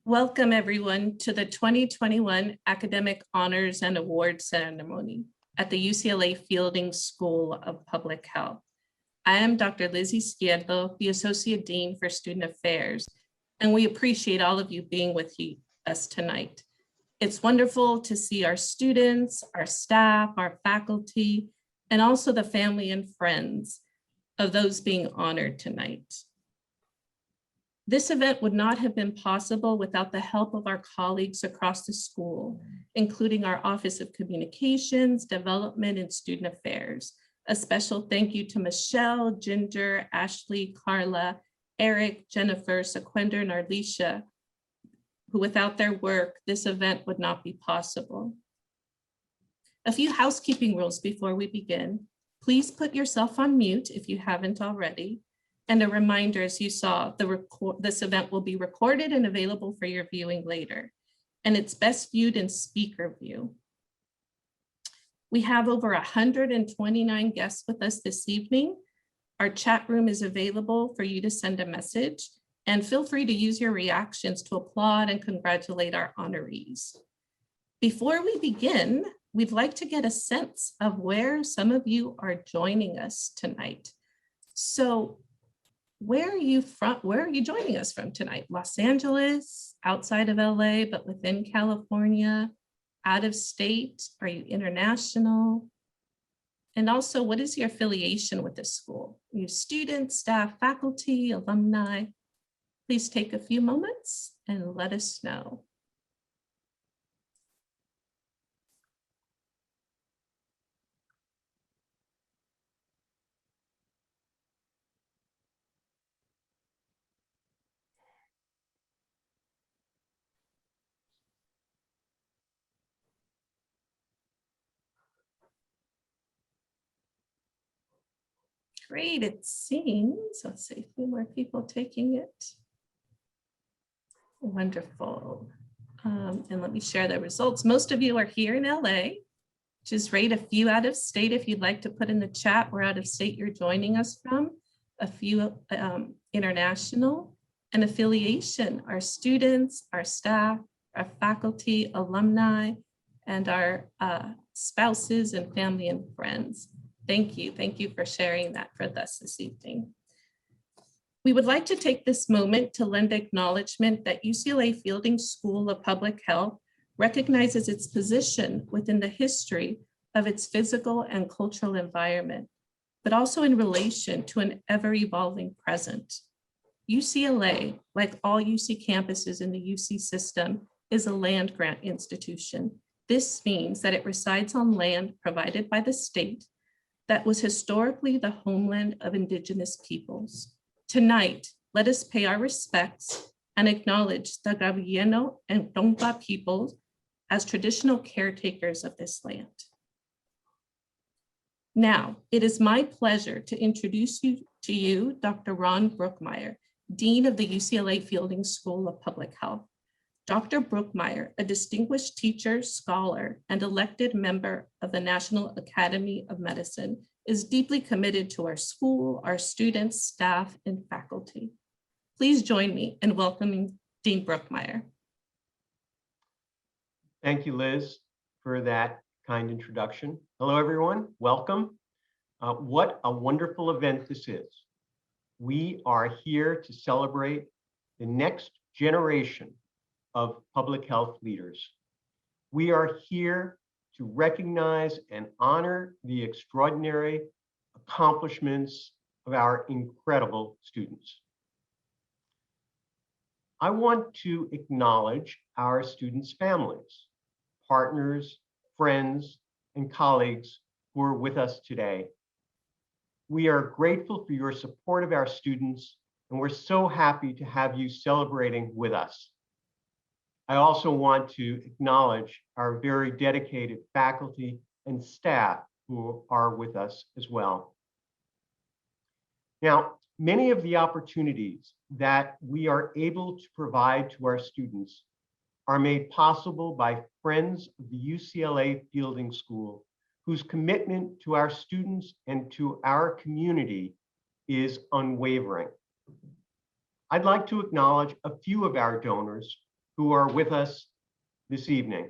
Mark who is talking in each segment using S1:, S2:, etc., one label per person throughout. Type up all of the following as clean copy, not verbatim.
S1: Welcome everyone to the 2021 Academic Honors and Awards Ceremony at the UCLA Fielding School of Public Health. I am Dr. Liz Izquierdo, the Associate Dean for Student Affairs, and we appreciate all of you being with us tonight. It's wonderful to see our students, our staff, our faculty, and also the family and friends of those being honored tonight. This event would not have been possible without the help of our colleagues across the school, including our Office of Communications, Development, and Student Affairs. A special thank you to Michelle, Ginger, Ashley, Carla, Eric, Jennifer, Sequinder, and Arlisha, who without their work, this event would not be possible. A few housekeeping rules before we begin. Please put yourself on mute if you haven't already. And a reminder, as you saw, this event will be recorded and available for your viewing later. And it's best viewed in speaker view. We have over 129 guests with us this evening. Our chat room is available for you to send a message, and feel free to use your reactions to applaud and congratulate our honorees. Before we begin, we'd like to get a sense of where some of you are joining us tonight. So, where are you from? Where are you joining us from tonight? Los Angeles, outside of LA, but within California, out of state? Are you international? And also, what is your affiliation with this school? Are you students, staff, faculty, alumni? Please take a few moments and let us know. Great, it seems. Let's see, a few more people taking it. Wonderful. And let me share the results. Most of you are here in LA. Just rate a few out of state if you'd like to put in the chat where out of state you're joining us from. A few international, and affiliation, our students, our staff, our faculty, alumni, and our spouses and family and friends. Thank you for sharing that with us this evening. We would like to take this moment to lend acknowledgement that UCLA Fielding School of Public Health recognizes its position within the history of its physical and cultural environment, but also in relation to an ever-evolving present. UCLA, like all UC campuses in the UC system, is a land-grant institution. This means that it resides on land provided by the state that was historically the homeland of indigenous peoples. Tonight, let us pay our respects and acknowledge the Gabrieno and Tongva peoples as traditional caretakers of this land. Now, it is my pleasure to introduce to you Dr. Ron Brookmeier, Dean of the UCLA Fielding School of Public Health. Dr. Brookmeier, a distinguished teacher, scholar, and elected member of the National Academy of Medicine, is deeply committed to our school, our students, staff, and faculty. Please join me in welcoming Dean Brookmeier.
S2: Thank you, Liz, for that kind introduction. Hello, everyone. Welcome. What a wonderful event this is. We are here to celebrate the next generation of public health leaders. We are here to recognize and honor the extraordinary accomplishments of our incredible students. I want to acknowledge our students' families, partners, friends, and colleagues who are with us today. We are grateful for your support of our students, and we're so happy to have you celebrating with us. I also want to acknowledge our very dedicated faculty and staff who are with us as well. Now, many of the opportunities that we are able to provide to our students are made possible by friends of the UCLA Fielding School, whose commitment to our students and to our community is unwavering. I'd like to acknowledge a few of our donors who are with us this evening.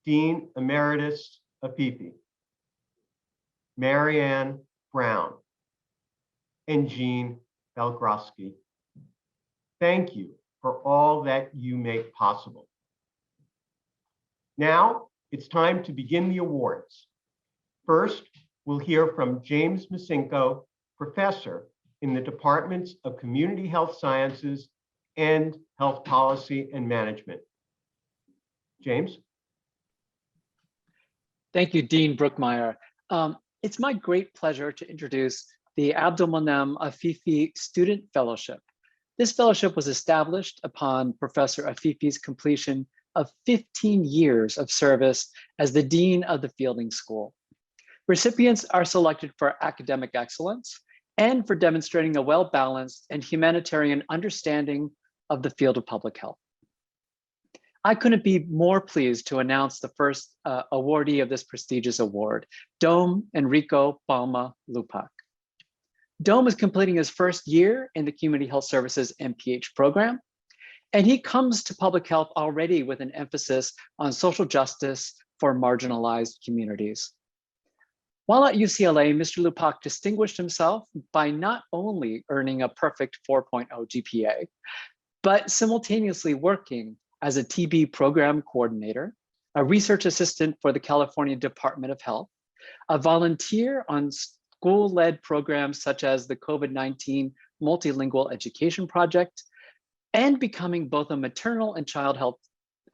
S2: Dean Emeritus Afifi, Marianne Brown, and Jean Belgrosky. Thank you for all that you make possible. Now it's time to begin the awards. First, we'll hear from James Masinko, professor in the Departments of Community Health Sciences and Health Policy and Management. James?
S3: Thank you, Dean Brookmeier. It's my great pleasure to introduce the Abdulmanem Afifi Student Fellowship. This fellowship was established upon Professor Afifi's completion of 15 years of service as the Dean of the Fielding School. Recipients are selected for academic excellence and for demonstrating a well-balanced and humanitarian understanding of the field of public health. I couldn't be more pleased to announce the first awardee of this prestigious award, Dome Enrico Palma Lupac. Dome is completing his first year in the Community Health Services MPH program, and he comes to public health already with an emphasis on social justice for marginalized communities. While at UCLA, Mr. Lupac distinguished himself by not only earning a perfect 4.0 GPA, but simultaneously working as a TB program coordinator, a research assistant for the California Department of Health, a volunteer on school-led programs such as the COVID-19 Multilingual Education Project, and becoming both a maternal and child health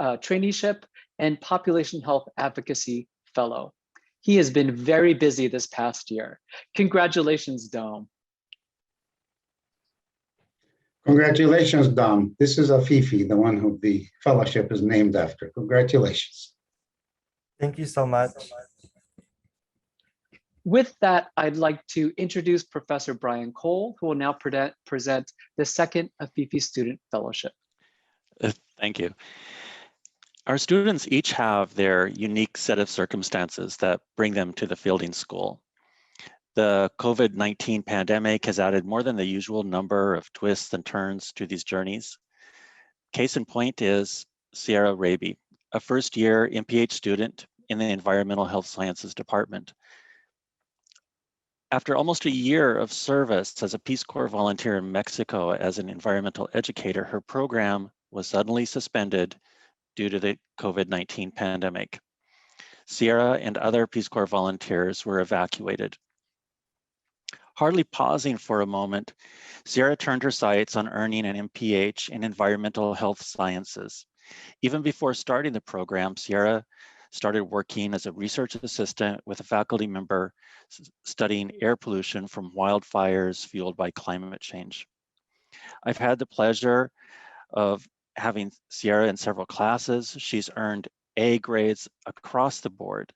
S3: traineeship and population health advocacy fellow. He has been very busy this past year. Congratulations, Dome.
S4: Congratulations, Dom. This is Afifi, the one who the fellowship is named after. Congratulations.
S5: Thank you so much.
S3: With that, I'd like to introduce Professor Brian Cole, who will now present the second Afifi Student Fellowship.
S6: Thank you. Our students each have their unique set of circumstances that bring them to the Fielding School. The COVID-19 pandemic has added more than the usual number of twists and turns to these journeys. Case in point is Sierra Raby, a first-year MPH student in the Environmental Health Sciences Department. After almost a year of service as a Peace Corps volunteer in Mexico as an environmental educator, her program was suddenly suspended due to the COVID-19 pandemic. Sierra and other Peace Corps volunteers were evacuated. Hardly pausing for a moment, Sierra turned her sights on earning an MPH in environmental health sciences. Even before starting the program, Sierra started working as a research assistant with a faculty member studying air pollution from wildfires fueled by climate change. I've had the pleasure of having Sierra in several classes. She's earned A grades across the board,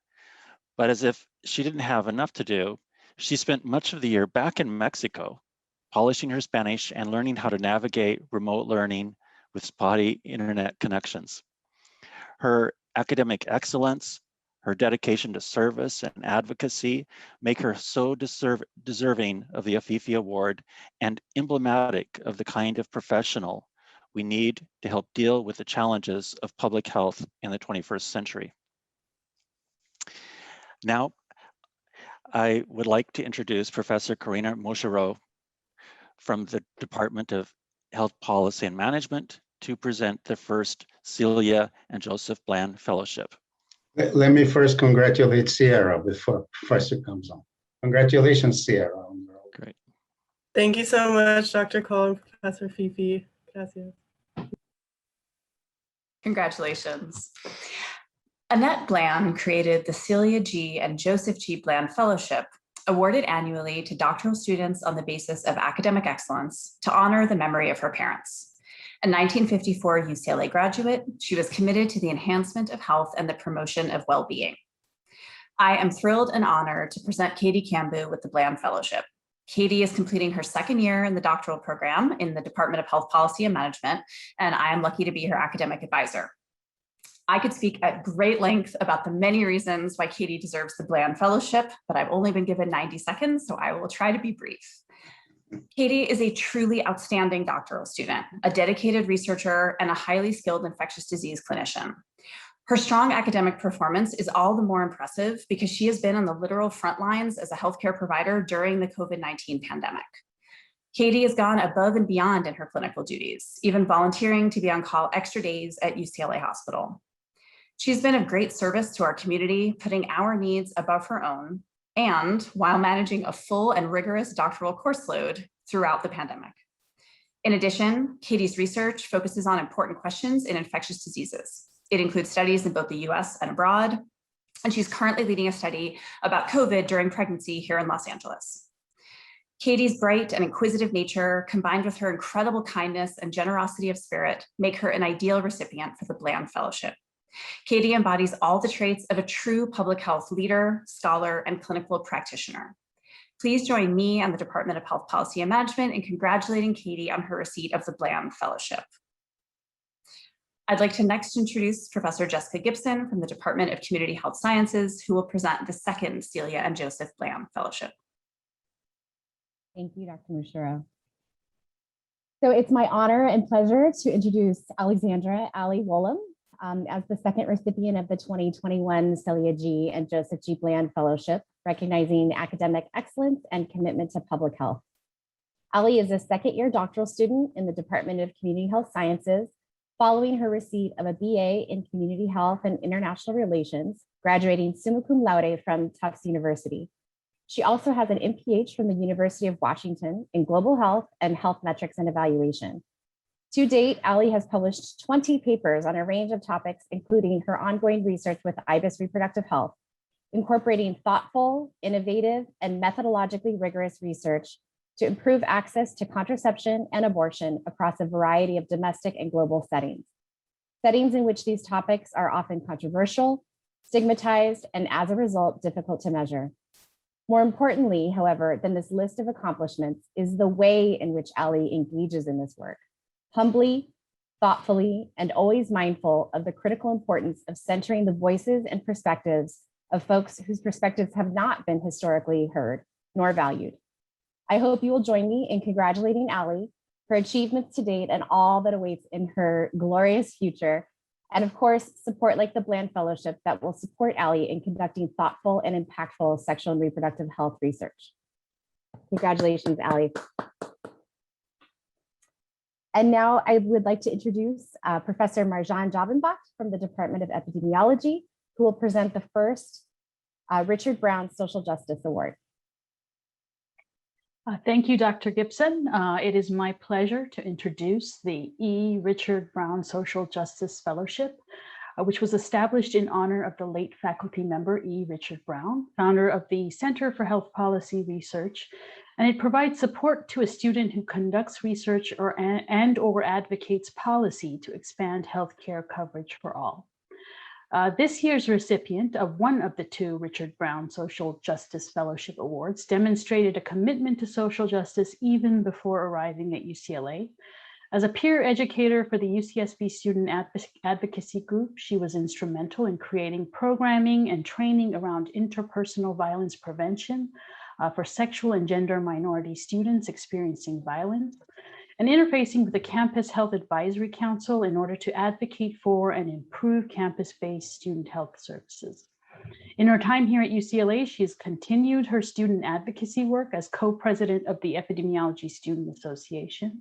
S6: but as if she didn't have enough to do, she spent much of the year back in Mexico, polishing her Spanish and learning how to navigate remote learning with spotty internet connections. Her academic excellence, her dedication to service and advocacy make her so deserving of the Afifi Award and emblematic of the kind of professional we need to help deal with the challenges of public health in the 21st century. Now, I would like to introduce Professor Karina Moshero from the Department of Health Policy and Management to present the first Celia and Joseph Bland Fellowship.
S4: Let me first congratulate Sierra before Professor comes on. Congratulations, Sierra.
S6: Great.
S5: Thank you so much, Dr. Cole and Professor Fifi. Gracias.
S7: Congratulations. Annette Bland created the Celia G. and Joseph G. Bland Fellowship, awarded annually to doctoral students on the basis of academic excellence to honor the memory of her parents. A 1954 UCLA graduate, she was committed to the enhancement of health and the promotion of well-being. I am thrilled and honored to present Katie Campbell with the Bland Fellowship. Katie is completing her second year in the doctoral program in the Department of Health Policy and Management, and I am lucky to be her academic advisor. I could speak at great length about the many reasons why Katie deserves the Bland Fellowship, but I've only been given 90 seconds, so I will try to be brief. Katie is a truly outstanding doctoral student, a dedicated researcher, and a highly skilled infectious disease clinician. Her strong academic performance is all the more impressive because she has been on the literal front lines as a healthcare provider during the COVID-19 pandemic. Katie has gone above and beyond in her clinical duties, even volunteering to be on call extra days at UCLA Hospital. She's been of great service to our community, putting our needs above her own, and while managing a full and rigorous doctoral course load throughout the pandemic. In addition, Katie's research focuses on important questions in infectious diseases. It includes studies in both the US and abroad, and she's currently leading a study about COVID during pregnancy here in Los Angeles. Katie's bright and inquisitive nature, combined with her incredible kindness and generosity of spirit, make her an ideal recipient for the Bland Fellowship. Katie embodies all the traits of a true public health leader, scholar, and clinical practitioner. Please join me and the Department of Health Policy and Management in congratulating Katie on her receipt of the Bland Fellowship. I'd like to next introduce Professor Jessica Gibson from the Department of Community Health Sciences, who will present the second Celia and Joseph Bland Fellowship.
S8: Thank you, Dr. Mushiro. So it's my honor and pleasure to introduce Alexandra Ali Wollum as the second recipient of the 2021 Celia G. and Joseph G. Bland Fellowship, recognizing academic excellence and commitment to public health. Ali is a second-year doctoral student in the Department of Community Health Sciences, following her receipt of a BA in Community Health and International Relations, graduating summa cum laude from Tufts University. She also has an MPH from the University of Washington in Global Health and Health Metrics and Evaluation. To date, Ali has published 20 papers on a range of topics, including her ongoing research with IBIS Reproductive Health, incorporating thoughtful, innovative, and methodologically rigorous research to improve access to contraception and abortion across a variety of domestic and global settings in which these topics are often controversial, stigmatized, and as a result, difficult to measure. More importantly, however, than this list of accomplishments is the way in which Ali engages in this work, humbly, thoughtfully, and always mindful of the critical importance of centering the voices and perspectives of folks whose perspectives have not been historically heard nor valued. I hope you will join me in congratulating Ali for achievements to date and all that awaits in her glorious future. And of course, support like the Bland Fellowship that will support Ali in conducting thoughtful and impactful sexual and reproductive health research. Congratulations, Ali. And now I would like to introduce Professor Marjan Javanbach from the Department of Epidemiology, who will present the first Richard Brown Social Justice Award.
S9: Thank you, Dr. Gibson. It is my pleasure to introduce the E. Richard Brown Social Justice Fellowship, which was established in honor of the late faculty member E. Richard Brown, founder of the Center for Health Policy Research, and it provides support to a student who conducts research or advocates policy to expand healthcare coverage for all. This year's recipient of one of the two Richard Brown Social Justice Fellowship Awards demonstrated a commitment to social justice even before arriving at UCLA. As a peer educator for the UCSB Student Advocacy Group, she was instrumental in creating programming and training around interpersonal violence prevention for sexual and gender minority students experiencing violence, and interfacing with the Campus Health Advisory Council in order to advocate for and improve campus-based student health services. In her time here at UCLA, she has continued her student advocacy work as co-president of the Epidemiology Student Association.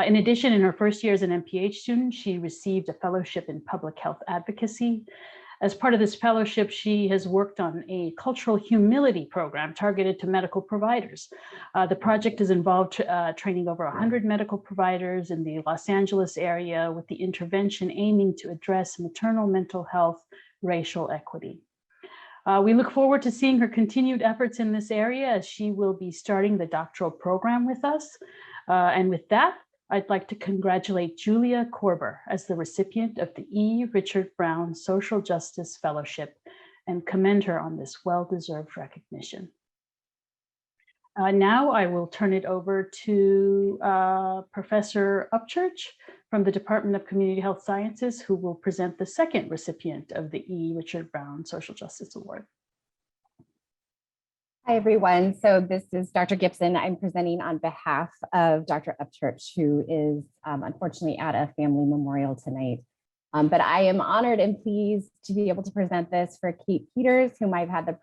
S9: In addition, in her first year as an MPH student, she received a fellowship in public health advocacy. As part of this fellowship, she has worked on a cultural humility program targeted to medical providers. The project has involved training over 100 medical providers in the Los Angeles area with the intervention aiming to address maternal mental health, racial equity. We look forward to seeing her continued efforts in this area as she will be starting the doctoral program with us. And with that, I'd like to congratulate Julia Korber as the recipient of the E. Richard Brown Social Justice Fellowship and commend her on this well-deserved recognition. Now I will turn it over to Professor Upchurch from the Department of Community Health Sciences, who will present the second recipient of the E. Richard Brown Social Justice Award.
S8: Hi, everyone. So this is Dr. Gibson. I'm presenting on behalf of Dr. Upchurch, who is unfortunately at a family memorial tonight. But I am honored and pleased to be able to present this for Kate Peters, whom I've had the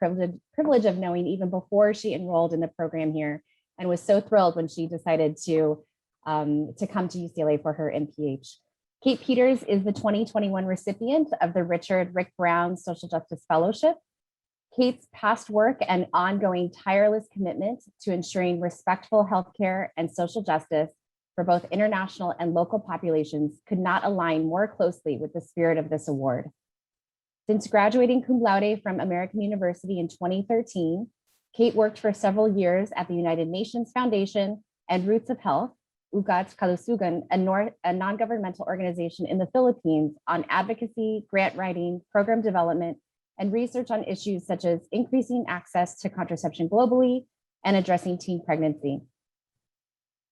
S8: privilege of knowing even before she enrolled in the program here, and was so thrilled when she decided to come to UCLA for her MPH. Kate Peters is the 2021 recipient of the Richard Rick Brown Social Justice Fellowship. Kate's past work and ongoing tireless commitment to ensuring respectful healthcare and social justice for both international and local populations could not align more closely with the spirit of this award. Since graduating cum laude from American University in 2013, Kate worked for several years at the United Nations Foundation and Roots of Health, Ugat Kalusugan, a non-governmental organization in the Philippines, on advocacy, grant writing, program development, and research on issues such as increasing access to contraception globally and addressing teen pregnancy.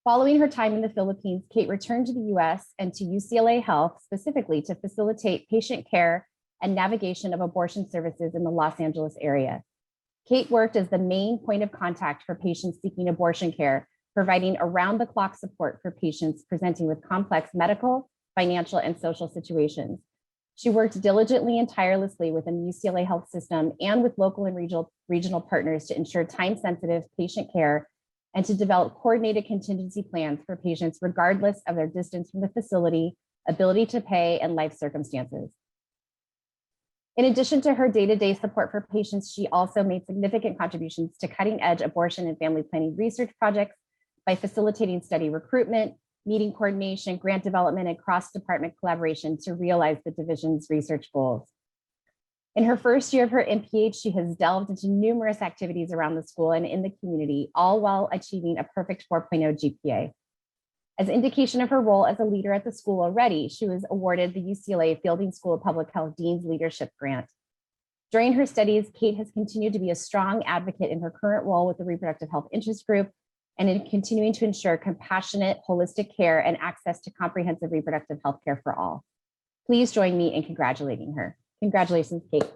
S8: Following her time in the Philippines, Kate returned to the US and to UCLA Health specifically to facilitate patient care and navigation of abortion services in the Los Angeles area. Kate worked as the main point of contact for patients seeking abortion care, providing around-the-clock support for patients presenting with complex medical, financial, and social situations. She worked diligently and tirelessly within the UCLA Health System and with local and regional partners to ensure time-sensitive patient care and to develop coordinated contingency plans for patients regardless of their distance from the facility, ability to pay, and life circumstances. In addition to her day-to-day support for patients, she also made significant contributions to cutting-edge abortion and family planning research projects by facilitating study recruitment, meeting coordination, grant development, and cross-department collaboration to realize the division's research goals. In her first year of her MPH, she has delved into numerous activities around the school and in the community, all while achieving a perfect 4.0 GPA. As indication of her role as a leader at the school already, she was awarded the UCLA Fielding School of Public Health Dean's Leadership Grant. During her studies, Kate has continued to be a strong advocate in her current role with the Reproductive Health Interest Group and in continuing to ensure compassionate, holistic care and access to comprehensive reproductive health care for all. Please join me in congratulating her. Congratulations, Kate.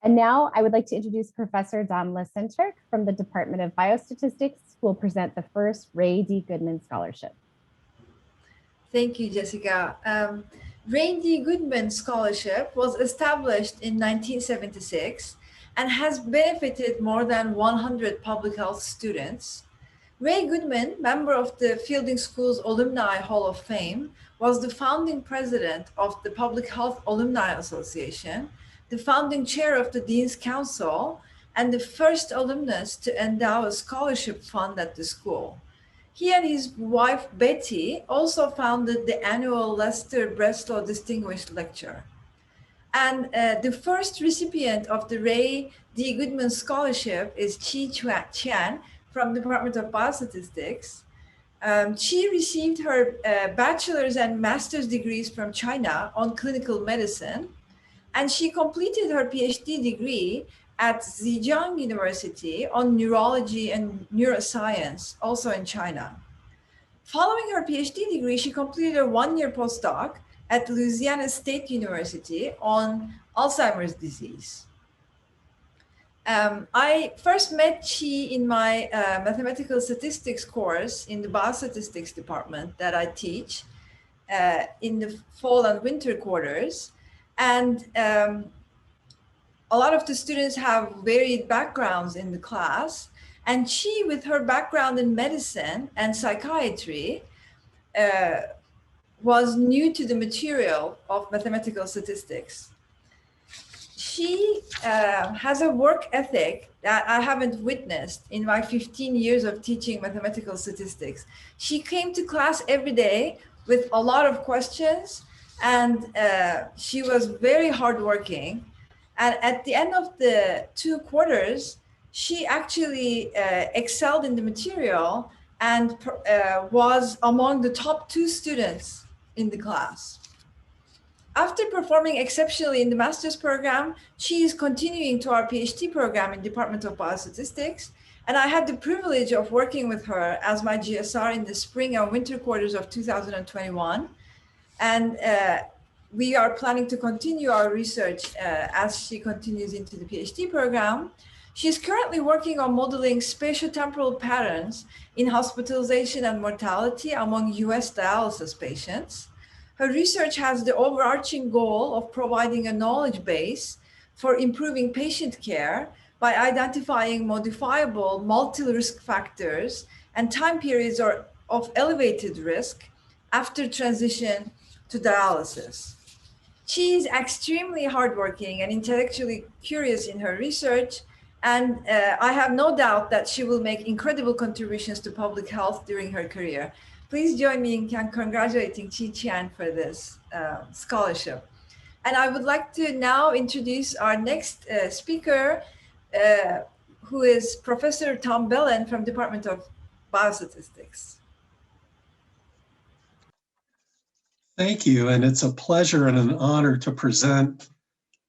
S8: And now I would like to introduce Professor Dom Lecentric from the Department of Biostatistics, who will present the first Ray D. Goodman Scholarship.
S10: Thank you, Jessica. Ray D. Goodman Scholarship was established in 1976 and has benefited more than 100 public health students. Ray Goodman, member of the Fielding School's Alumni Hall of Fame, was the founding president of the Public Health Alumni Association, the founding chair of the Dean's Council, and the first alumnus to endow a scholarship fund at the school. He and his wife, Betty, also founded the annual Lester Breslow Distinguished Lecture. And the first recipient of the Ray D. Goodman Scholarship is Chi Qian from the Department of Biostatistics. She received her bachelor's and master's degrees from China on clinical medicine, and she completed her PhD degree at Zhejiang University on neurology and neuroscience, also in China. Following her PhD degree, she completed a one-year postdoc at Louisiana State University on Alzheimer's disease. I first met Chi in my mathematical statistics course in the biostatistics department that I teach in the fall and winter quarters. And a lot of the students have varied backgrounds in the class. And Chi, with her background in medicine and psychiatry, was new to the material of mathematical statistics. She has a work ethic that I haven't witnessed in my 15 years of teaching mathematical statistics. She came to class every day with a lot of questions, and she was very hardworking. And at the end of the 2 quarters, she actually excelled in the material and was among the top 2 students in the class. After performing exceptionally in the master's program, she is continuing to our PhD program in Department of Biostatistics. And I had the privilege of working with her as my GSR in the spring and winter quarters of 2021. And we are planning to continue our research as she continues into the PhD program. She's currently working on modeling spatiotemporal patterns in hospitalization and mortality among US dialysis patients. Her research has the overarching goal of providing a knowledge base for improving patient care by identifying modifiable multi-risk factors and time periods of elevated risk after transition to dialysis. She is extremely hardworking and intellectually curious in her research, and I have no doubt that she will make incredible contributions to public health during her career. Please join me in congratulating Chi-Chian for this scholarship. And I would like to now introduce our next speaker, who is Professor Tom Belland from Department of Biostatistics.
S11: Thank you, and it's a pleasure and an honor to present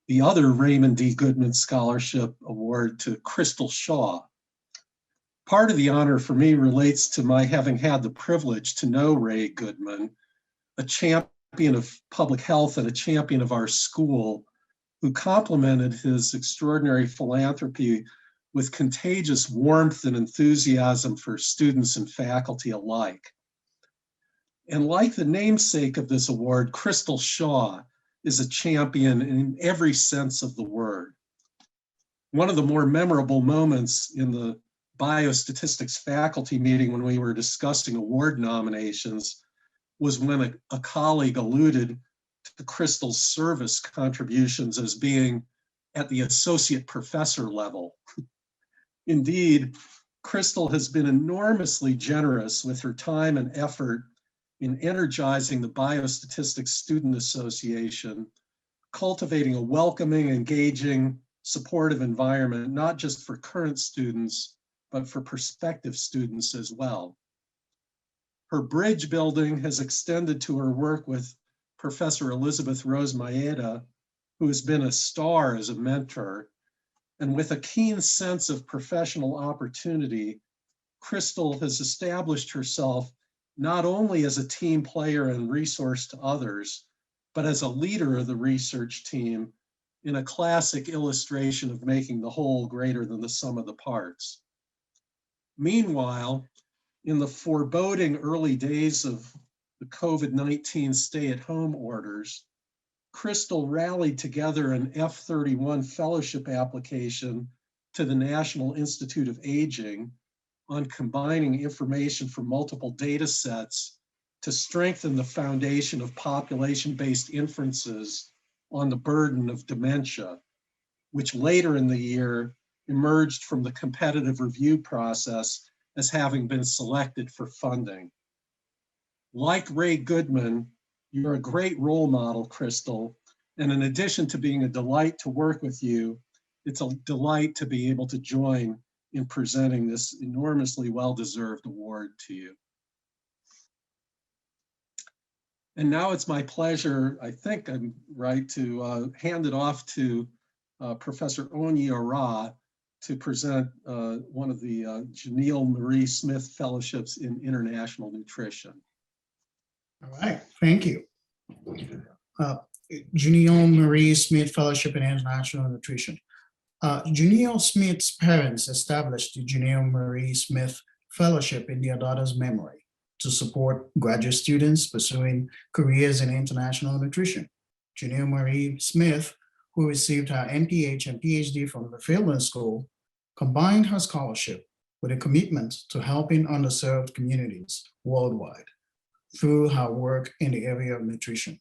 S11: the other Raymond D. Goodman Scholarship Award to Crystal Shaw. Part of the honor for me relates to my having had the privilege to know Ray Goodman, a champion of public health and a champion of our school, who complemented his extraordinary philanthropy with contagious warmth and enthusiasm for students and faculty alike. And like the namesake of this award, Crystal Shaw is a champion in every sense of the word. One of the more memorable moments in the biostatistics faculty meeting when we were discussing award nominations was when a colleague alluded to Crystal's service contributions as being at the associate professor level. Indeed, Crystal has been enormously generous with her time and effort in energizing the Biostatistics Student Association, cultivating a welcoming, engaging, supportive environment, not just for current students, but for prospective students as well. Her bridge building has extended to her work with Professor Elizabeth Rose Maeda, who has been a star as a mentor, and with a keen sense of professional opportunity, Crystal has established herself not only as a team player and resource to others, but as a leader of the research team in a classic illustration of making the whole greater than the sum of the parts. Meanwhile, in the foreboding early days of the COVID-19 stay-at-home orders, Crystal rallied together an F-31 fellowship application to the National Institute of Aging on combining information from multiple data sets to strengthen the foundation of population-based inferences on the burden of dementia, which later in the year emerged from the competitive review process as having been selected for funding. Like Ray Goodman, you're a great role model, Crystal, and in addition to being a delight to work with you, it's a delight to be able to join in presenting this enormously well-deserved award to you. And now it's my pleasure, I think I'm right, to hand it off to Professor Onyi Ora to present one of the Janelle Marie Smith Fellowships in International Nutrition.
S12: All right, thank you. Janelle Marie Smith Fellowship in International Nutrition. Janelle Smith's parents established the Janelle Marie Smith Fellowship in their daughter's memory to support graduate students pursuing careers in international nutrition. Janelle Marie Smith, who received her MPH and PhD from the Fielding School, combined her scholarship with a commitment to helping underserved communities worldwide through her work in the area of nutrition.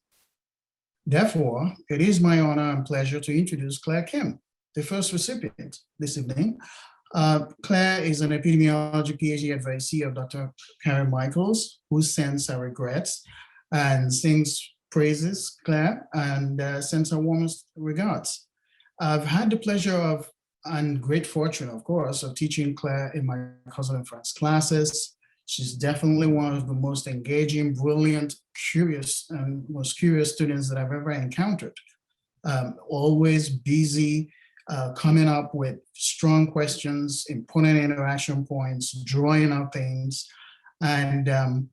S12: Therefore, it is my honor and pleasure to introduce Claire Kim, the first recipient this evening. Claire is an epidemiology PhD advisee of Dr. Karen Michaels, who sends her regrets and sings praises Claire and sends her warmest regards. I've had the pleasure of, and great fortune, of course, of teaching Claire in my cousin and friends classes. She's definitely one of the most engaging, brilliant, curious, and most curious students that I've ever encountered. Always busy, coming up with strong questions, important interaction points, drawing out things. And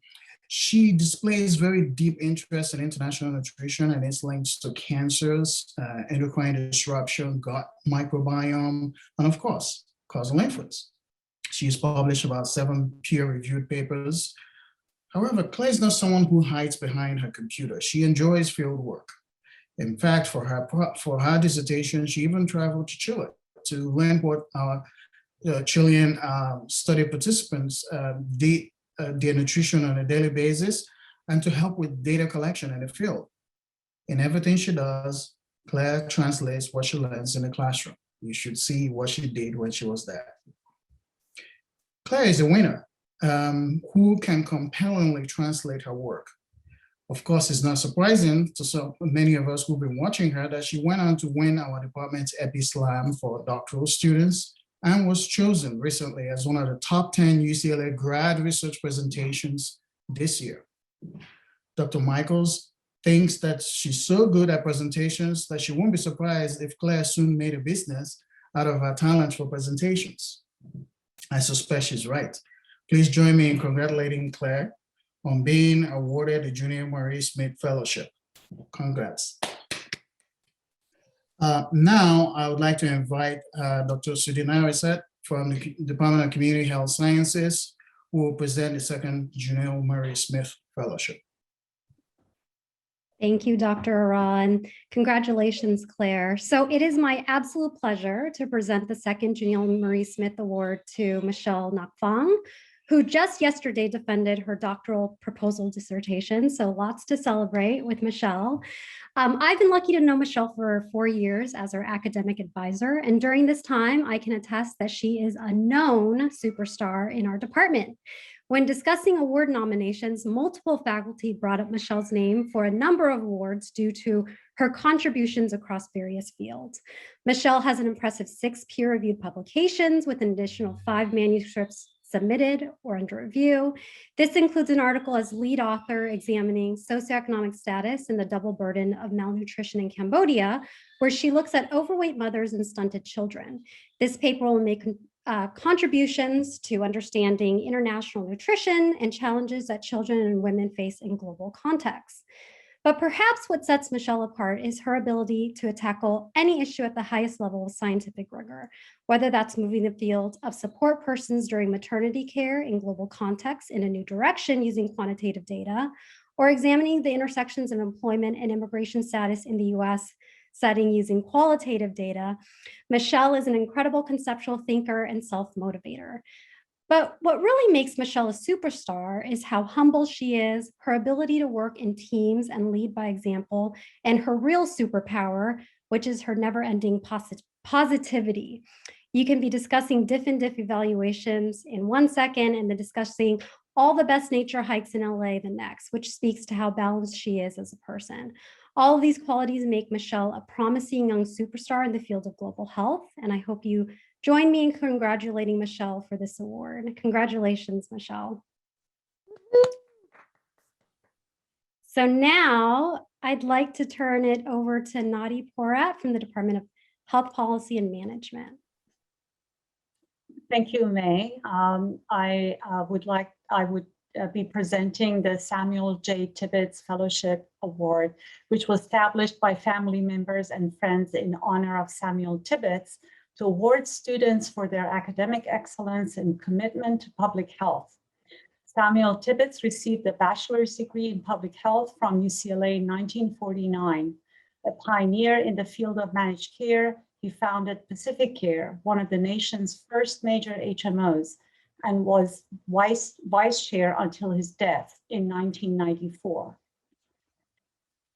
S12: She displays very deep interest in international nutrition and its links to cancers, endocrine disruption, gut microbiome, and of course, causal influence. She's published about 7 peer-reviewed papers. However, Claire is not someone who hides behind her computer. She enjoys field work. In fact, for her dissertation, she even traveled to Chile to learn what our Chilean study participants their nutrition on a daily basis, and to help with data collection in the field. In everything she does, Claire translates what she learns in the classroom. You should see what she did when she was there. Claire is a winner who can compellingly translate her work. Of course, it's not surprising to so many of us who've been watching her that she went on to win our department's EpiSlam for doctoral students and was chosen recently as one of the top 10 UCLA grad research presentations this year. Dr. Michaels thinks that she's so good at presentations that she won't be surprised if Claire soon made a business out of her talent for presentations. I suspect she's right. Please join me in congratulating Claire on being awarded the Junior Marie Smith Fellowship. Congrats. Now, I would like to invite Dr. Sudhina Reset from the Department of Community Health Sciences, who will present the second Junior Marie Smith Fellowship.
S13: Thank you, Dr. Aran. Congratulations, Claire. So it is my absolute pleasure to present the second Junior Marie Smith Award to Michelle Nachfong, who just yesterday defended her doctoral proposal dissertation. So lots to celebrate with Michelle. I've been lucky to know Michelle for 4 years as her academic advisor. And during this time, I can attest that she is a known superstar in our department. When discussing award nominations, multiple faculty brought up Michelle's name for a number of awards due to her contributions across various fields. Michelle has an impressive 6 peer-reviewed publications with an additional 5 manuscripts submitted or under review. This includes an article as lead author examining socioeconomic status and the double burden of malnutrition in Cambodia, where she looks at overweight mothers and stunted children. This paper will make contributions to understanding international nutrition and challenges that children and women face in global contexts. But perhaps what sets Michelle apart is her ability to tackle any issue at the highest level of scientific rigor, whether that's moving the field of support persons during maternity care in global contexts in a new direction using quantitative data, or examining the intersections of employment and immigration status in the US setting using qualitative data. Michelle is an incredible conceptual thinker and self-motivator. But what really makes Michelle a superstar is how humble she is, her ability to work in teams and lead by example, and her real superpower, which is her never-ending positivity. You can be discussing diff and diff evaluations in 1 second and then discussing all the best nature hikes in LA the next, which speaks to how balanced she is as a person. All of these qualities make Michelle a promising young superstar in the field of global health, and I hope you join me in congratulating Michelle for this award. Congratulations, Michelle. So now I'd like to turn it over to Nadi Porat from the Department of Health Policy and Management.
S14: Thank you, May. I would be presenting the Samuel J. Tibbetts Fellowship Award, which was established by family members and friends in honor of Samuel Tibbetts to award students for their academic excellence and commitment to public health. Samuel Tibbetts received a bachelor's degree in public health from UCLA in 1949. A pioneer in the field of managed care, he founded Pacific Care, one of the nation's first major HMOs, and was vice chair until his death in 1994.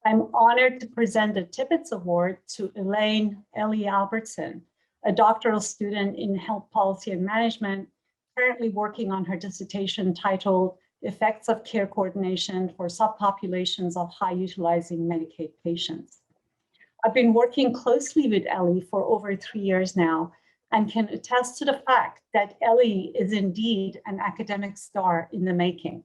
S14: I'm honored to present the Tibbetts Award to Elaine Ellie Albertson, a doctoral student in health policy and management, currently working on her dissertation titled Effects of Care Coordination for Subpopulations of High Utilizing Medicaid Patients. I've been working closely with Ellie for over 3 years now and can attest to the fact that Ellie is indeed an academic star in the making.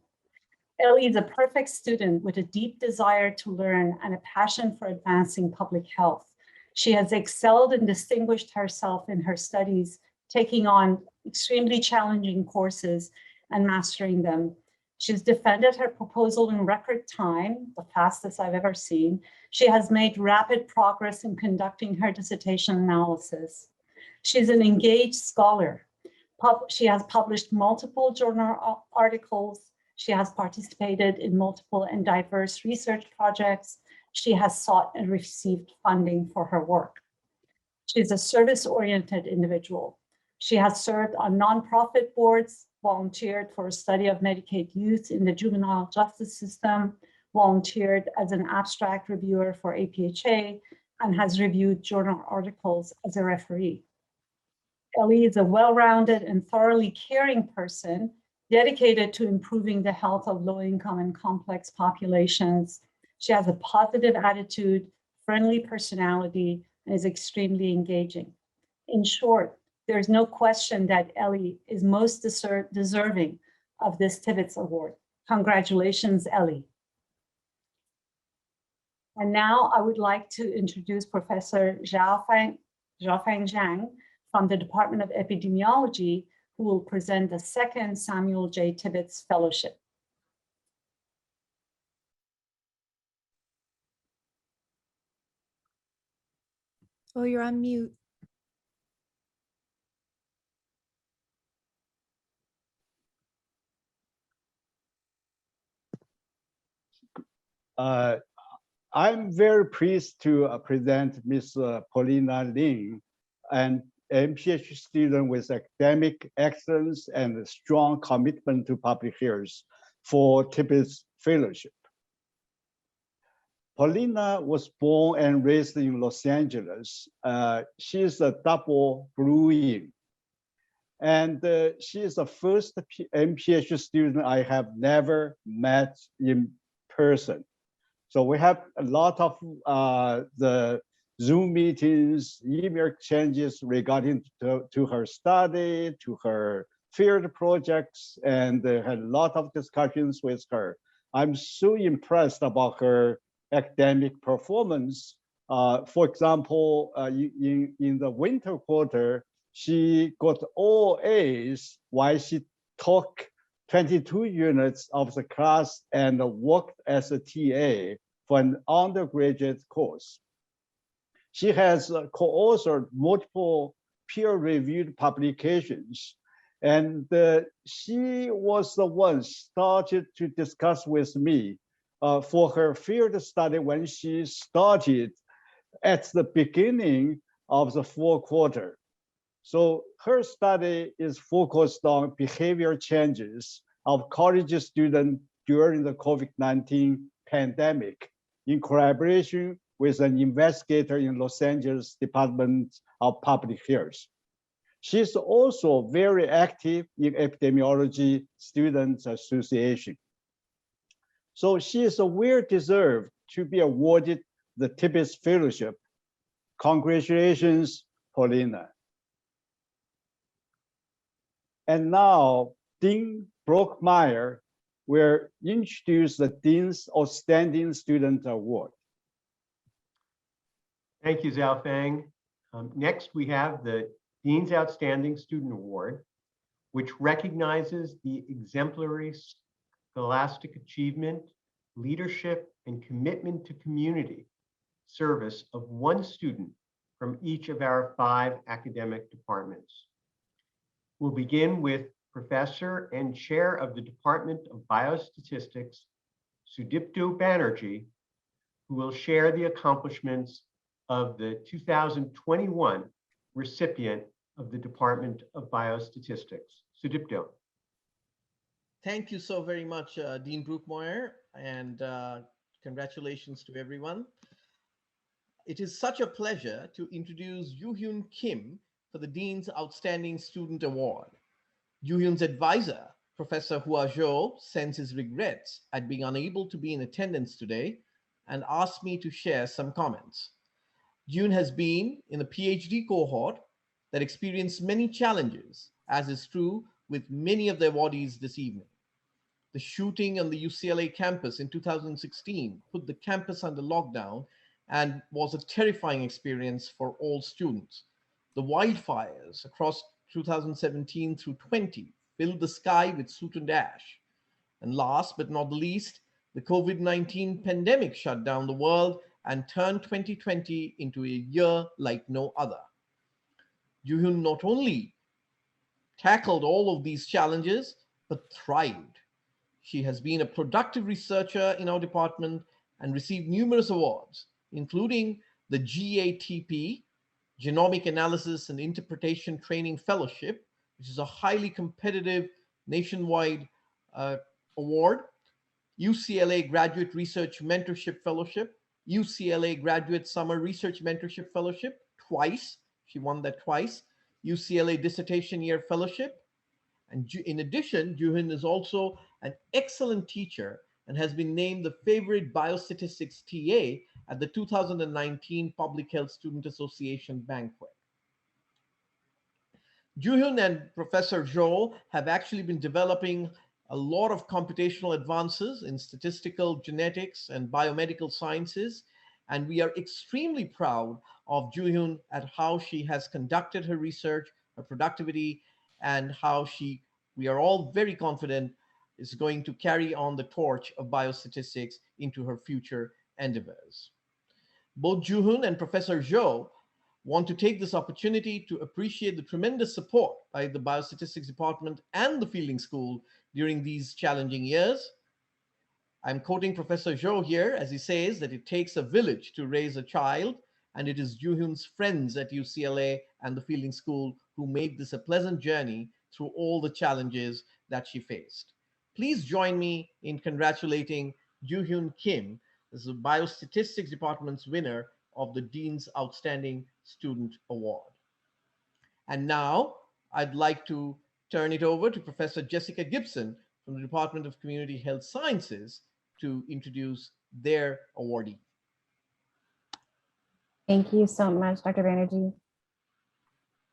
S14: Ellie is a perfect student with a deep desire to learn and a passion for advancing public health. She has excelled and distinguished herself in her studies, taking on extremely challenging courses and mastering them. She's defended her proposal in record time, the fastest I've ever seen. She has made rapid progress in conducting her dissertation analysis. She's an engaged scholar. She has published multiple journal articles. She has participated in multiple and diverse research projects. She has sought and received funding for her work. She's a service-oriented individual. She has served on nonprofit boards, volunteered for a study of Medicaid youth in the juvenile justice system, volunteered as an abstract reviewer for APHA, and has reviewed journal articles as a referee. Ellie is a well-rounded and thoroughly caring person dedicated to improving the health of low-income and complex populations. She has a positive attitude, friendly personality, and is extremely engaging. In short, there's no question that Ellie is most deserving of this Tibbetts Award. Congratulations, Ellie. And now I would like to introduce Professor Xiaofeng Zhang from the Department of Epidemiology, who will present the second Samuel J. Tibbetts Fellowship.
S15: Oh, you're on mute.
S16: I'm very pleased to present Ms. Paulina Ling, an MPH student with academic excellence and a strong commitment to public health for Tibbetts Fellowship. Paulina was born and raised in Los Angeles. She is a double Bruin. And she is the first MPH student I have never met in person. So we have a lot of the Zoom meetings, email exchanges regarding to her study, to her field projects, and had a lot of discussions with her. I'm so impressed about her academic performance. For example, in the winter quarter, she got all A's while she taught 22 units of the class and worked as a TA for an undergraduate course. She has co-authored multiple peer-reviewed publications, and she was the one started to discuss with me for her field study when she started at the beginning of the fourth quarter. So her study is focused on behavior changes of college students during the COVID-19 pandemic in collaboration with an investigator in Los Angeles Department of Public Health. She's also very active in Epidemiology Students Association. So she is well deserved to be awarded the Tibbetts Fellowship. Congratulations, Paulina. And now, Dean Brookmeier will introduce the Dean's Outstanding Student Award.
S2: Thank you, Xiaofeng. Next, we have the Dean's Outstanding Student Award, which recognizes the exemplary scholastic achievement, leadership, and commitment to community service of one student from each of our 5 academic departments. We'll begin with Professor and Chair of the Department of Biostatistics, Sudipto Banerjee, who will share the accomplishments of the 2021 recipient of the Department of Biostatistics. Sudipto.
S17: Thank you so very much, Dean Brookmeier, and congratulations to everyone. It is such a pleasure to introduce Yoo-Hyun Kim for the Dean's Outstanding Student Award. Yoo-Hyun's advisor, Professor Hua Zhou, sends his regrets at being unable to be in attendance today and asked me to share some comments. Yoon has been in the PhD cohort that experienced many challenges, as is true with many of the awardees this evening. The shooting on the UCLA campus in 2016 put the campus under lockdown and was a terrifying experience for all students. The wildfires across 2017 through 20 filled the sky with soot and ash. And last but not least, the COVID-19 pandemic shut down the world and turned 2020 into a year like no other. Joo-hyun not only tackled all of these challenges, but thrived. She has been a productive researcher in our department and received numerous awards, including the GATP, Genomic Analysis and Interpretation Training Fellowship, which is a highly competitive nationwide award, UCLA Graduate Research Mentorship Fellowship, UCLA Graduate Summer Research Mentorship Fellowship, twice. She won that twice. UCLA Dissertation Year Fellowship. And in addition, Joo-hyun is also an excellent teacher and has been named the favorite biostatistics TA at the 2019 Public Health Student Association banquet. Joo-hyun and Professor Zhou have actually been developing a lot of computational advances in statistical genetics and biomedical sciences, and we are extremely proud of Joo-hyun at how she has conducted her research, her productivity, and how we are all very confident is going to carry on the torch of biostatistics into her future endeavors. Both Joo-hyun and Professor Zhou want to take this opportunity to appreciate the tremendous support by the Biostatistics Department and the Fielding School during these challenging years. I'm quoting Professor Zhou here as he says that it takes a village to raise a child, and it is Joo-hyun's friends at UCLA and the Fielding School who made this a pleasant journey through all the challenges that she faced. Please join me in congratulating Joo-hyun Kim as the Biostatistics Department's winner of the Dean's Outstanding Student Award. And now I'd like to turn it over to Professor Jessica Gibson from the Department of Community Health Sciences to introduce their awardee.
S8: Thank you so much, Dr. Banerjee.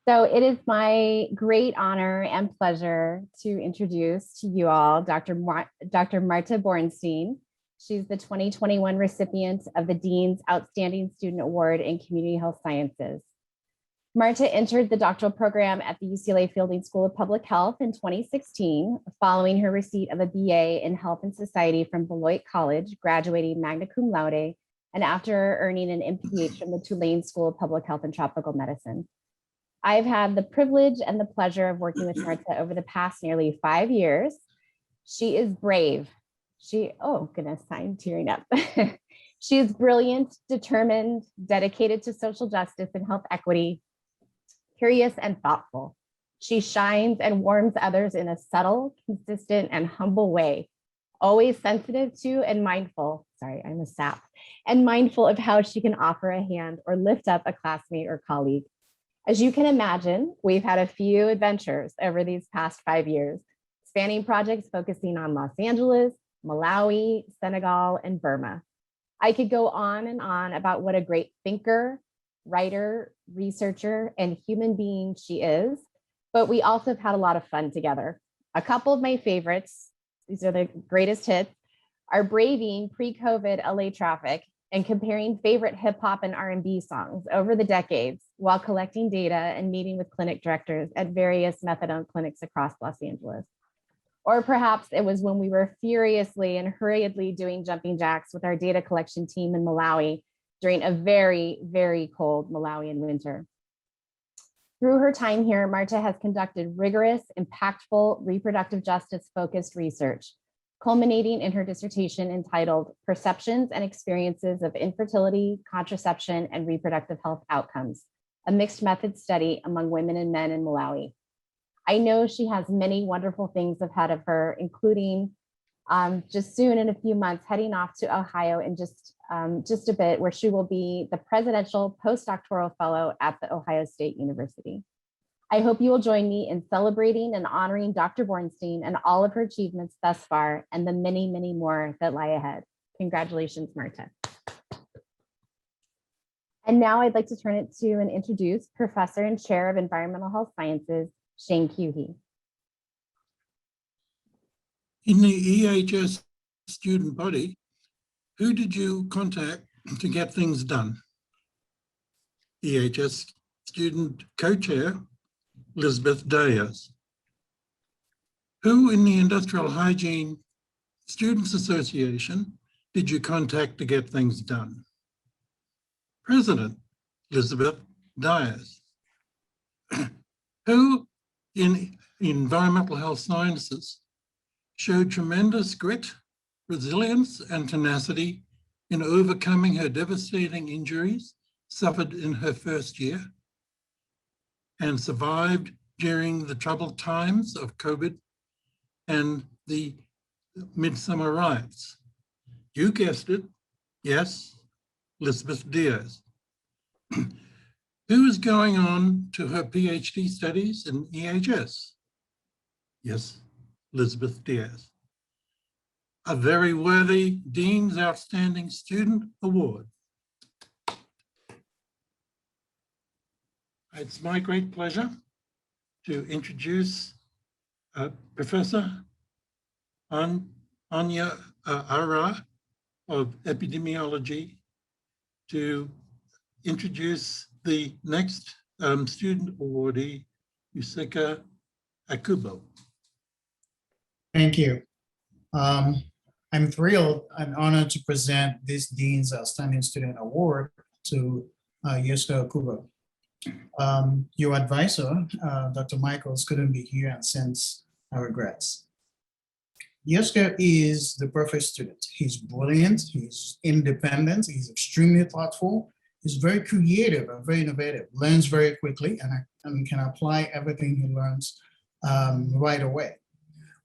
S8: So it is my great honor and pleasure to introduce to you all Dr. Marta Borenstein. She's the 2021 recipient of the Dean's Outstanding Student Award in Community Health Sciences. Marta entered the doctoral program at the UCLA Fielding School of Public Health in 2016, following her receipt of a BA in Health and Society from Beloit College, graduating magna cum laude, and after earning an MPH from the Tulane School of Public Health and Tropical Medicine. I've had the privilege and the pleasure of working with Marta over the past nearly 5 years. She is brave. Oh goodness, I'm tearing up. She is brilliant, determined, dedicated to social justice and health equity, curious and thoughtful. She shines and warms others in a subtle, consistent, and humble way, always sensitive to and mindful, sorry, I'm a sap, and mindful of how she can offer a hand or lift up a classmate or colleague. As you can imagine, we've had a few adventures over these past 5 years, spanning projects focusing on Los Angeles, Malawi, Senegal, and Burma. I could go on and on about what a great thinker, writer, researcher, and human being she is, but we also have had a lot of fun together. A couple of my favorites, these are the greatest hits, are braving pre-COVID LA traffic and comparing favorite hip hop and R&B songs over the decades while collecting data and meeting with clinic directors at various methadone clinics across Los Angeles. Or perhaps it was when we were furiously and hurriedly doing jumping jacks with our data collection team in Malawi during a very, very cold Malawian winter. Through her time here, Marta has conducted rigorous, impactful, reproductive justice-focused research, culminating in her dissertation entitled Perceptions and Experiences of Infertility, Contraception, and Reproductive Health Outcomes, a mixed method study among women and men in Malawi. I know she has many wonderful things ahead of her, including just soon in a few months, heading off to Ohio in just a bit, where she will be the Presidential Postdoctoral Fellow at the Ohio State University. I hope you will join me in celebrating and honoring Dr. Borenstein and all of her achievements thus far, and the many, many more that lie ahead. Congratulations, Marta. And now I'd like to turn it to and introduce Professor and Chair of Environmental Health Sciences, Shane Cuhey.
S18: In the EHS student body, who did you contact to get things done? EHS student co-chair, Elizabeth Dayers. Who in the industrial hygiene Students Association did you contact to get things done? President Elizabeth Dyers. Who in environmental health sciences showed tremendous grit, resilience, and tenacity in overcoming her devastating injuries suffered in her first year and survived during the troubled times of COVID and the midsummer riots. You guessed it, yes, Elizabeth Diaz. Who is going on to her PhD studies in EHS? Yes, Elizabeth Diaz. A very worthy Dean's Outstanding Student Award. It's my great pleasure to introduce Professor Anya Ara of Epidemiology to introduce the next student awardee, Yusika Akubo.
S12: Thank you. I'm thrilled and honored to present this Dean's Outstanding Student Award to Yusika Akubo. Your advisor, Dr. Michaels, couldn't be here and sends our regrets. Yusika is the perfect student. He's brilliant, he's independent, he's extremely thoughtful, he's very creative and very innovative, learns very quickly, and can apply everything he learns right away.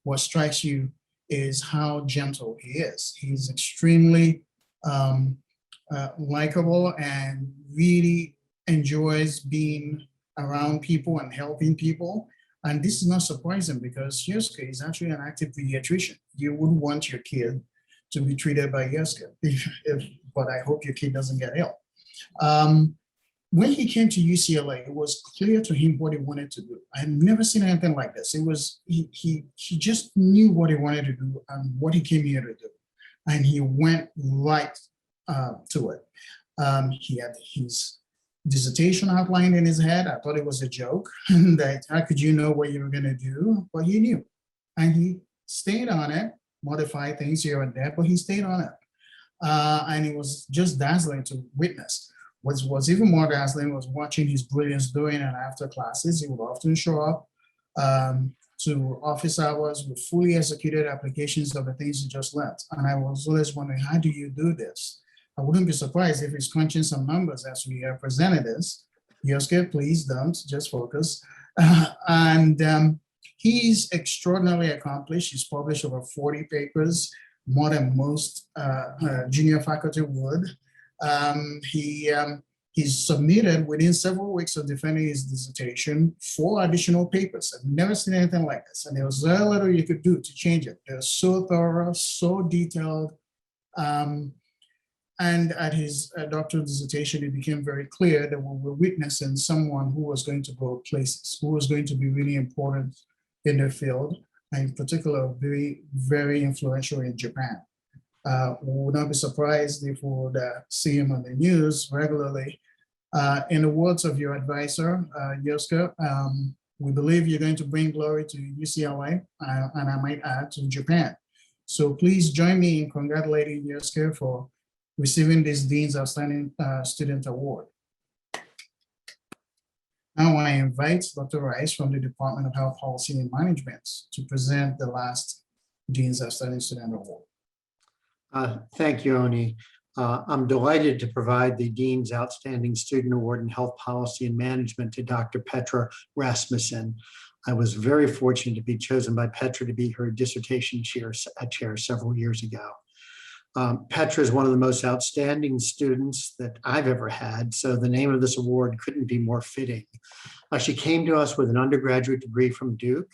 S12: What strikes you is how gentle he is. He's extremely likable and really enjoys being around people and helping people. And this is not surprising because Yusika is actually an active pediatrician. You wouldn't want your kid to be treated by Yusika, but I hope your kid doesn't get ill. When he came to UCLA, it was clear to him what he wanted to do. I had never seen anything like this. It was, he just knew what he wanted to do and what he came here to do. And he went right to it. He had his dissertation outlined in his head. I thought it was a joke that how could you know what you were going to do? But he knew, and he stayed on it, modified things here and there, but he stayed on it. And it was just dazzling to witness. What was even more dazzling was watching his brilliance during and after classes. He would often show up to office hours with fully executed applications of the things he just learned. And I was always wondering, how do you do this? I wouldn't be surprised if he's crunching some numbers as we presented this. Yusika, please don't, just focus. He's extraordinarily accomplished. He's published over 40 papers, more than most junior faculty would. He's submitted within several weeks of defending his dissertation 4 additional papers. I've never seen anything like this. And there was very little you could do to change it. They're so thorough, so detailed. And at his doctoral dissertation, it became very clear that we were witnessing someone who was going to go places, who was going to be really important in their field, and in particular, very, very influential in Japan. We would not be surprised if we would see him on the news regularly. In the words of your advisor, Yusika, we believe you're going to bring glory to UCLA, and I might add to Japan. So please join me in congratulating Yusika for receiving this Dean's Outstanding Student Award. Now I invite Dr. Rice from the Department of Health Policy and Management to present the last Dean's Outstanding Student Award.
S19: Thank you, Oni. I'm delighted to provide the Dean's Outstanding Student Award in Health Policy and Management to Dr. Petra Rasmussen. I was very fortunate to be chosen by Petra to be her dissertation chair several years ago. Petra is one of the most outstanding students that I've ever had, so the name of this award couldn't be more fitting. She came to us with an undergraduate degree from Duke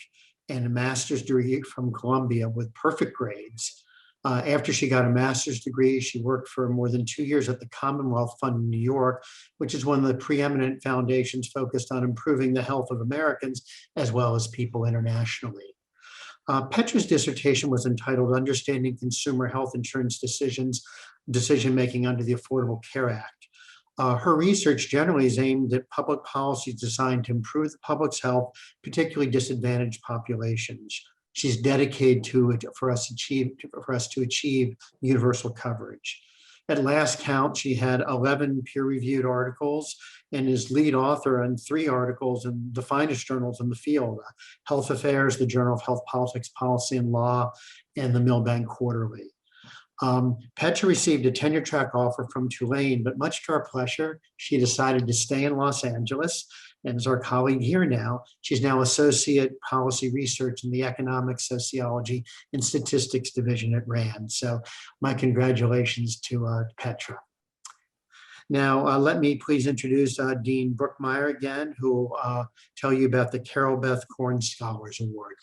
S19: and a master's degree from Columbia with perfect grades. After she got a master's degree, she worked for more than 2 years at the Commonwealth Fund in New York, which is one of the preeminent foundations focused on improving the health of Americans as well as people internationally. Petra's dissertation was entitled Understanding Consumer Health Insurance Decision-Making under the Affordable Care Act. Her research generally is aimed at public policies designed to improve the public's health, particularly disadvantaged populations. She's dedicated to it for us to achieve universal coverage. At last count, she had 11 peer-reviewed articles and is lead author on 3 articles in the finest journals in the field: Health Affairs, the Journal of Health Politics, Policy and Law, and the Milbank Quarterly. Petra received a tenure track offer from Tulane, but much to our pleasure, she decided to stay in Los Angeles and is our colleague here now. She's now Associate Policy Research in the Economic Sociology and Statistics Division at RAND. So my congratulations to Petra. Now, let me please introduce Dean Brookmeier again, who will tell you about the Carol Beth Korn Scholars Award.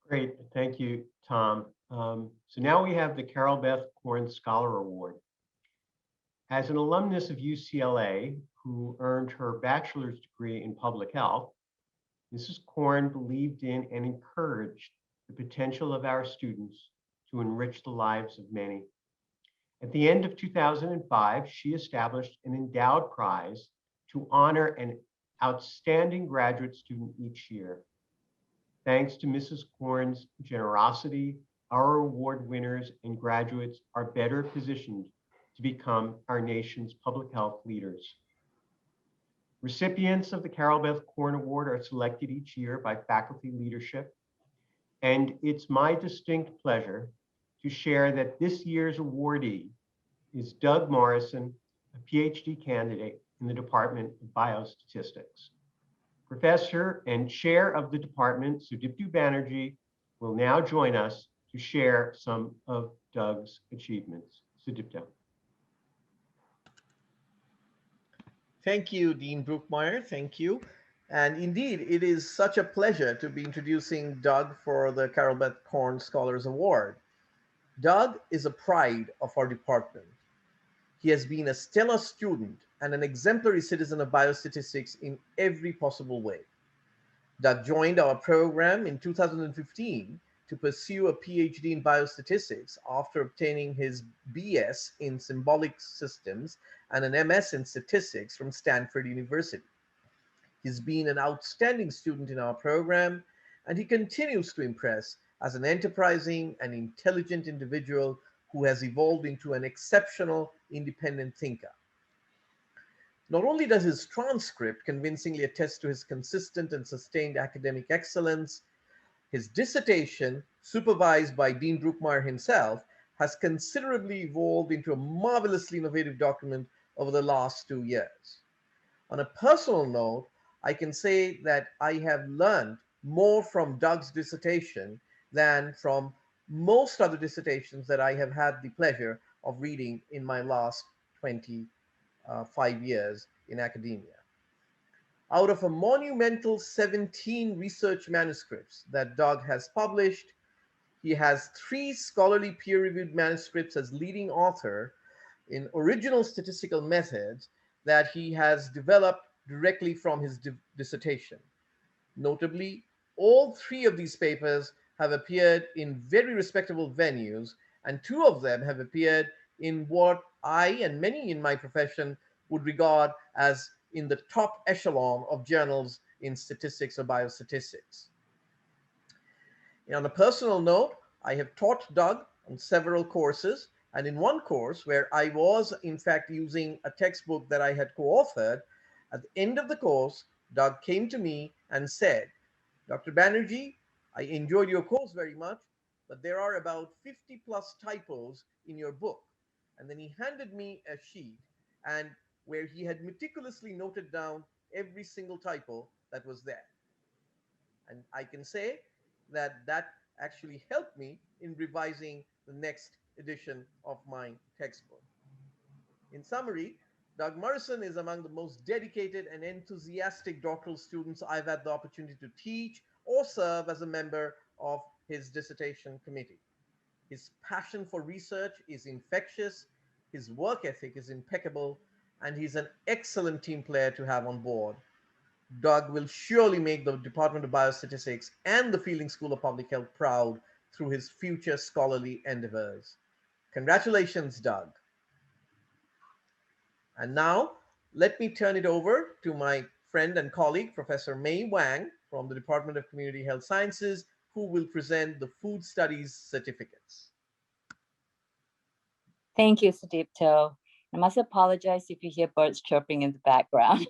S2: Great, thank you, Tom. So now we have the Carol Beth Korn Scholar Award. As an alumnus of UCLA who earned her bachelor's degree in public health, Mrs. Korn believed in and encouraged the potential of our students to enrich the lives of many. At the end of 2005, she established an endowed prize to honor an outstanding graduate student each year. Thanks to Mrs. Korn's generosity, our award winners and graduates are better positioned to become our nation's public health leaders. Recipients of the Carol Beth Korn Award are selected each year by faculty leadership, and it's my distinct pleasure to share that this year's awardee is Doug Morrison, a PhD candidate in the Department of Biostatistics. Professor and Chair of the Department, Sudipto Banerjee, will now join us to share some of Doug's achievements. Sudipto.
S17: Thank you, Dean Brookmeier. Thank you. And indeed, it is such a pleasure to be introducing Doug for the Carol Beth Korn Scholars Award. Doug is a pride of our department. He has been a stellar student and an exemplary citizen of biostatistics in every possible way. Doug joined our program in 2015 to pursue a PhD in biostatistics after obtaining his BS in symbolic systems and an MS in statistics from Stanford University. He's been an outstanding student in our program, and he continues to impress as an enterprising and intelligent individual who has evolved into an exceptional independent thinker. Not only does his transcript convincingly attest to his consistent and sustained academic excellence, his dissertation, supervised by Dean Brookmeier himself, has considerably evolved into a marvelously innovative document over the last 2 years. On a personal note, I can say that I have learned more from Doug's dissertation than from most other dissertations that I have had the pleasure of reading in my last 25 years in academia. Out of a monumental 17 research manuscripts that Doug has published, he has 3 scholarly peer-reviewed manuscripts as leading author in original statistical methods that he has developed directly from his dissertation. Notably, all 3 of these papers have appeared in very respectable venues, and 2 of them have appeared in what I and many in my profession would regard as in the top echelon of journals in statistics or biostatistics. On a personal note, I have taught Doug on several courses, and in one course where I was in fact using a textbook that I had co-authored, at the end of the course, Doug came to me and said, "Dr. Banerjee, I enjoyed your course very much, but there are about 50 plus typos in your book." And then he handed me a sheet and where he had meticulously noted down every single typo that was there. And I can say that that actually helped me in revising the next edition of my textbook. In summary, Doug Morrison is among the most dedicated and enthusiastic doctoral students I've had the opportunity to teach or serve as a member of his dissertation committee. His passion for research is infectious, his work ethic is impeccable, and he's an excellent team player to have on board. Doug will surely make the Department of Biostatistics and the Fielding School of Public Health proud through his future scholarly endeavors. Congratulations, Doug. And now, let me turn it over to my friend and colleague, Professor Mei Wang from the Department of Community Health Sciences, who will present the food studies certificates.
S20: Thank you, Sudipto. I must apologize if you hear birds chirping in the background.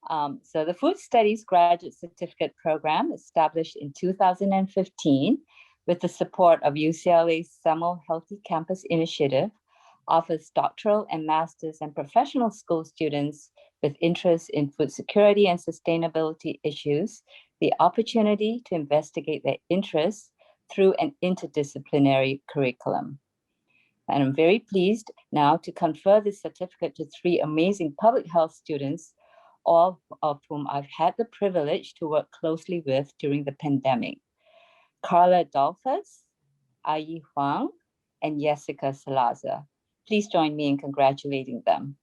S20: So the Food Studies Graduate Certificate Program, established in 2015 with the support of UCLA's Summer Healthy Campus Initiative, offers doctoral and master's and professional school students with interest in food security and sustainability issues the opportunity to investigate their interests through an interdisciplinary curriculum. And I'm very pleased now to confer this certificate to 3 amazing public health students, all of whom I've had the privilege to work closely with during the pandemic. Carla Dolphus, Ai Huang, and Jessica Salazar. Please join me in congratulating them.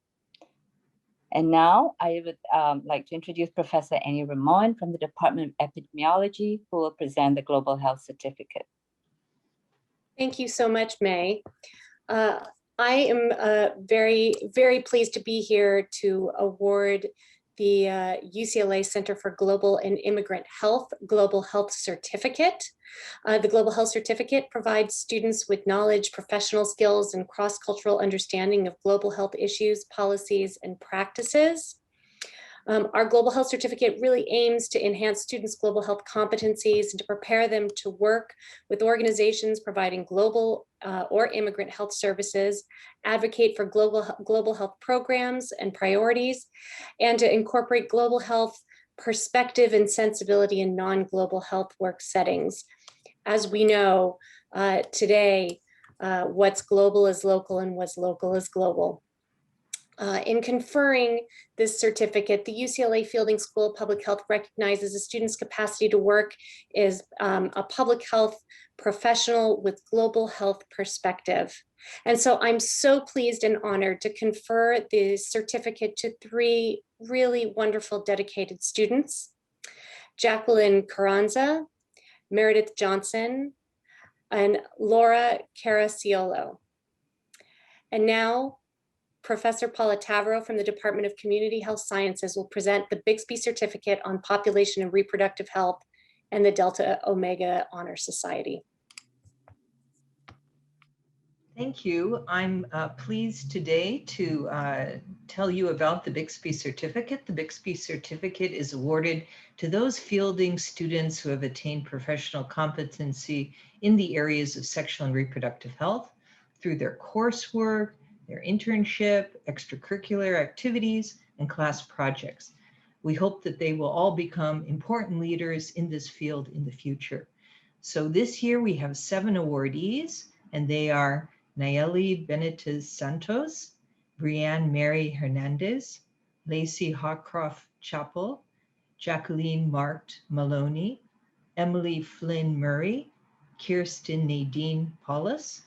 S20: And now I would like to introduce Professor Annie Ramon from the Department of Epidemiology, who will present the Global Health Certificate.
S21: Thank you so much, May. I am very, very pleased to be here to award the UCLA Center for Global and Immigrant Health Global Health Certificate. The Global Health Certificate provides students with knowledge, professional skills, and cross-cultural understanding of global health issues, policies, and practices. Our Global Health Certificate really aims to enhance students' global health competencies and to prepare them to work with organizations providing global or immigrant health services, advocate for global health programs and priorities, and to incorporate global health perspective and sensibility in non-global health work settings. As we know today, what's global is local and what's local is global. In conferring this certificate, the UCLA Fielding School of Public Health recognizes a student's capacity to work as a public health professional with global health perspective. And so I'm so pleased and honored to confer the certificate to 3 really wonderful dedicated students: Jacqueline Carranza, Meredith Johnson, and Laura Caraciolo. And now, Professor Paula Tavaro from the Department of Community Health Sciences will present the Bixby Certificate on Population and Reproductive Health and the Delta Omega Honor Society.
S22: Thank you. I'm pleased today to tell you about the Bixby Certificate. The Bixby Certificate is awarded to those fielding students who have attained professional competency in the areas of sexual and reproductive health through their coursework, their internship, extracurricular activities, and class projects. We hope that they will all become important leaders in this field in the future. So this year we have 7 awardees, and they are Nayeli Benitez Santos, Brianne Mary Hernandez, Lacey Hawcroft Chappell, Jacqueline Mart Maloney, Emily Flynn Murray, Kirsten Nadine Paulus,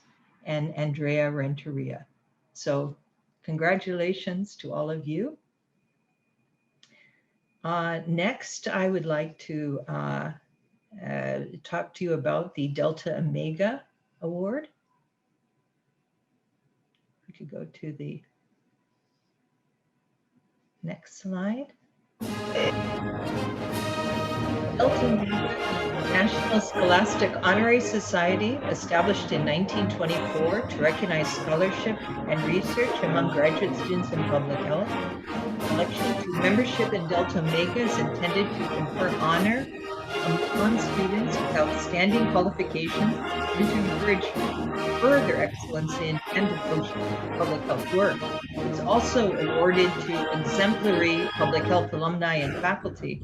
S22: and Andrea Renteria. So congratulations to all of you. Next, I would like to talk to you about the Delta Omega Award. We could go to the next slide. Delta Omega National Scholastic Honorary Society, established in 1924 to recognize scholarship and research among graduate students in public health. Election to membership in Delta Omega is intended to confer honor upon students with outstanding qualifications and to encourage further excellence in and devotion to public health work. It's also awarded to exemplary public health alumni and faculty.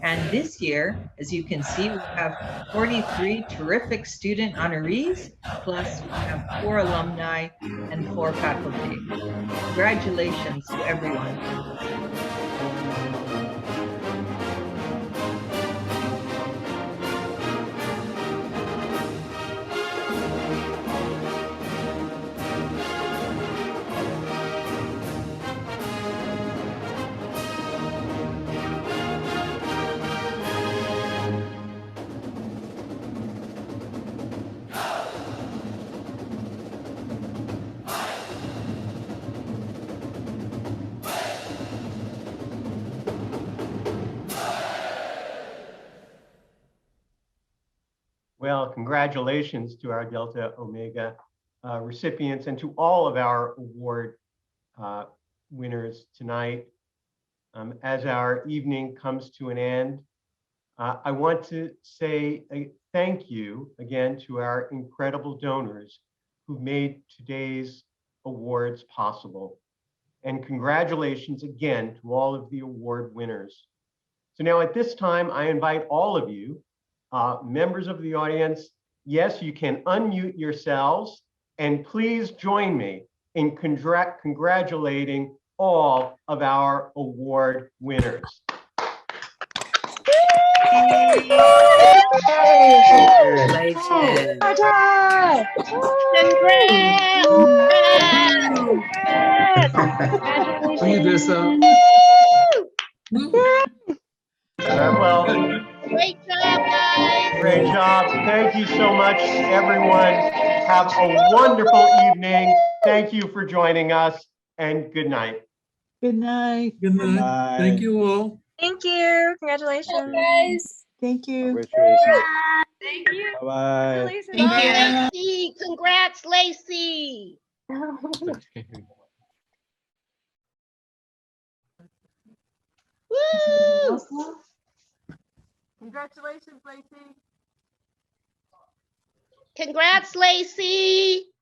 S22: And this year, as you can see, we have 43 terrific student honorees, plus we have 4 alumni and 4 faculty. Congratulations to everyone.
S2: Well, congratulations to our Delta Omega recipients and to all of our award winners tonight. As our evening comes to an end, I want to say a thank you again to our incredible donors who made today's awards possible. And congratulations again to all of the award winners. So now at this time, I invite all of you, members of the audience, yes, you can unmute yourselves, and please join me in congratulating all of our award winners. Well,
S1: great job, guys.
S2: Great job. Thank you so much, everyone. Have a wonderful evening. Thank you for joining us, and good night.
S3: Good night.
S18: Good night.
S16: Bye.
S18: Thank you all.
S23: Thank you. Congratulations.
S1: Guys.
S3: Thank you.
S1: Thank you.
S16: Bye-bye.
S1: Lacey. Congrats, Lacey. Woo!
S10: Congratulations, Lacey.
S1: Congrats, Lacey.